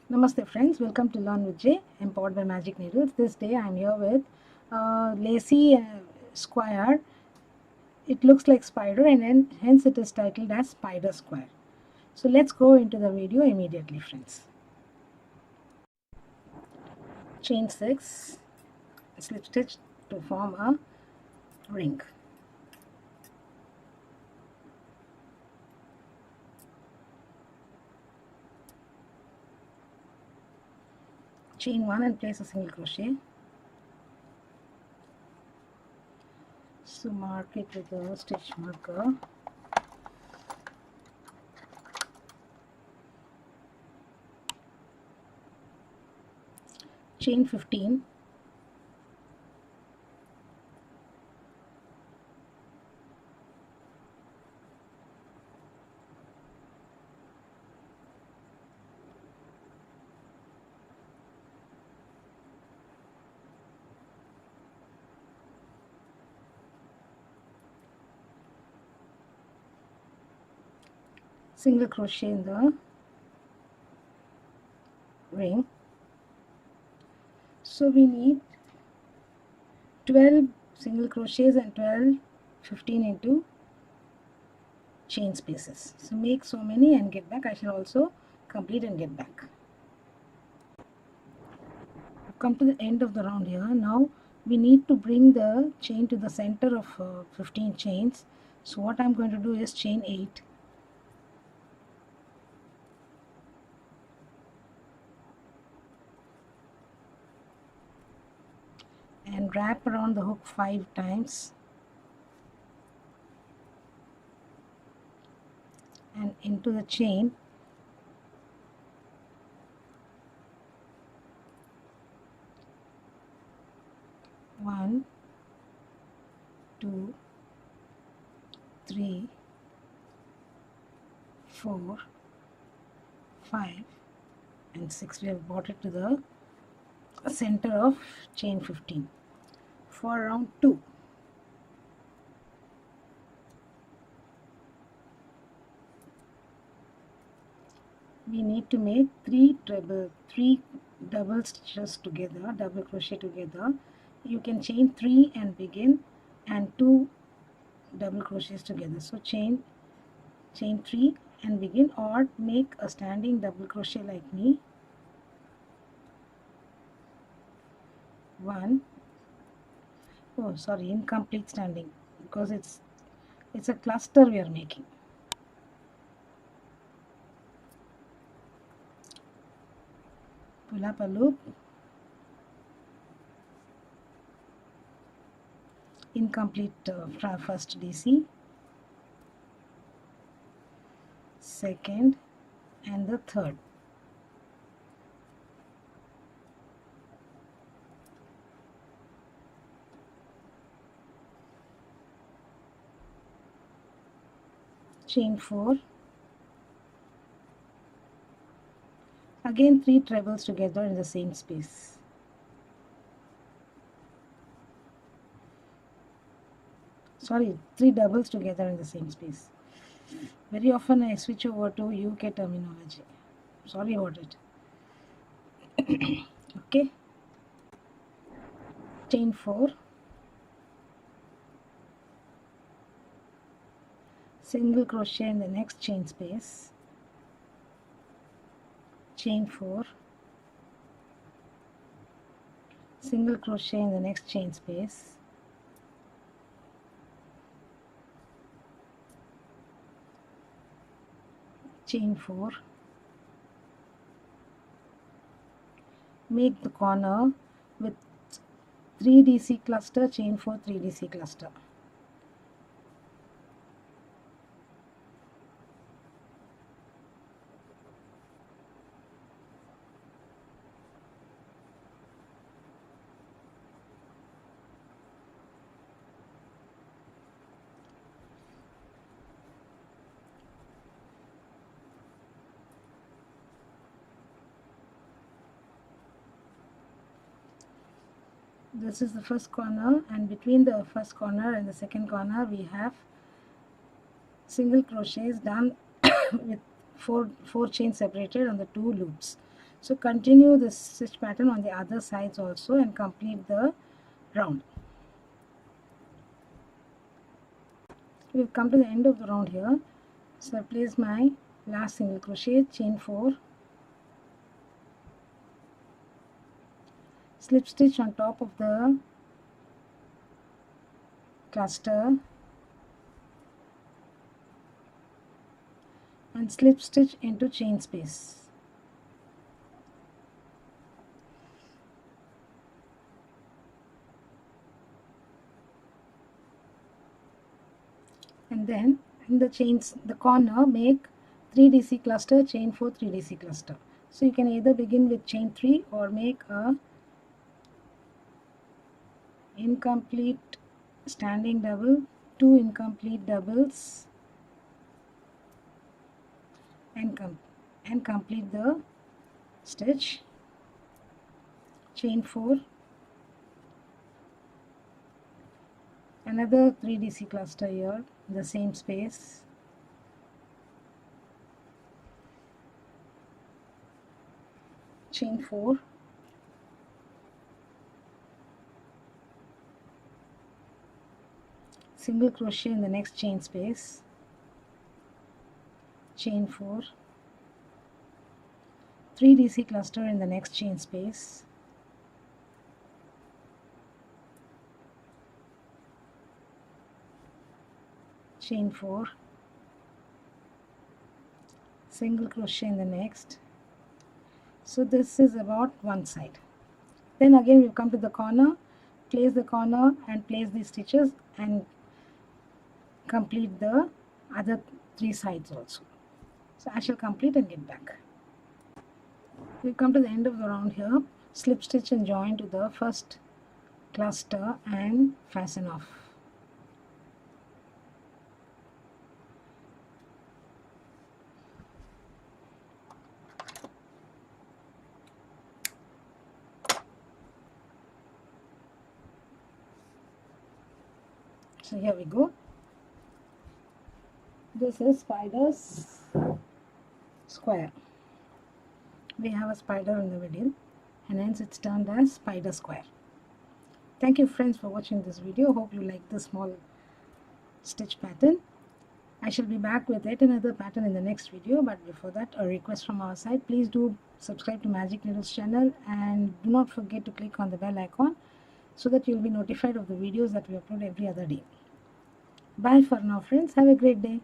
Namaste friends, welcome to Learn with J, empowered by Magic Needles. This day I am here with lacy square. It looks like spider and hence it is titled as spider square. So let's go into the video immediately friends. Chain 6, slip stitch to form a ring. Chain 1 and place a single crochet. So mark it with a stitch marker. Chain 15. Single crochet in the ring. So we need 12 single crochets and 15 into chain spaces. So make so many and get back. I shall also complete and get back. I've come to the end of the round here. Now we need to bring the chain to the center of 15 chains. So what I'm going to do is chain 8. And wrap around the hook 5 times. And into the chain 1, 2, 3, 4, 5 and 6. We have brought it to the center of chain 15 for round 2. We need to make 3 double stitches together, double crochet together. You can chain 3 and begin, and 2 double crochets together. So chain 3 and begin, or make a standing double crochet like me. 1, oh sorry, incomplete standing, because it's a cluster we are making. Pull up a loop, incomplete first DC, second and the third. Chain 4, again 3 trebles together in the same space. Sorry, 3 doubles together in the same space. Very often I switch over to UK terminology. Sorry about it. Okay. Chain 4, single crochet in the next chain space, chain 4, single crochet in the next chain space, chain 4, make the corner with 3 DC cluster, chain 4, 3 DC cluster. This is the first corner, and between the first corner and the second corner we have single crochets done with four chains separated on the 2 loops. So continue this stitch pattern on the other sides also and complete the round. We've come to the end of the round here. So I place my last single crochet, chain 4, slip stitch on top of the cluster and slip stitch into chain space. And then in the corner, make 3DC cluster, chain 4, 3DC cluster. So you can either begin with chain 3 or make a incomplete standing double, 2 incomplete doubles, and complete the stitch, chain 4, another 3DC cluster here in the same space, chain 4, single crochet in the next chain space, chain 4, 3DC cluster in the next chain space, chain 4, single crochet in the next. So this is about one side. Then again we come to the corner, place the corner and place these stitches and complete the other 3 sides also. So I shall complete and get back. We come to the end of the round here, slip stitch and join to the first cluster and fasten off. So here we go. This is spider's square. We have a spider in the middle and hence it's termed as spider square. Thank you friends for watching this video. Hope you like this small stitch pattern. I shall be back with yet another pattern in the next video, but before that a request from our side, please do subscribe to Magic Needles channel and do not forget to click on the bell icon so that you'll be notified of the videos that we upload every other day. Bye for now friends, have a great day.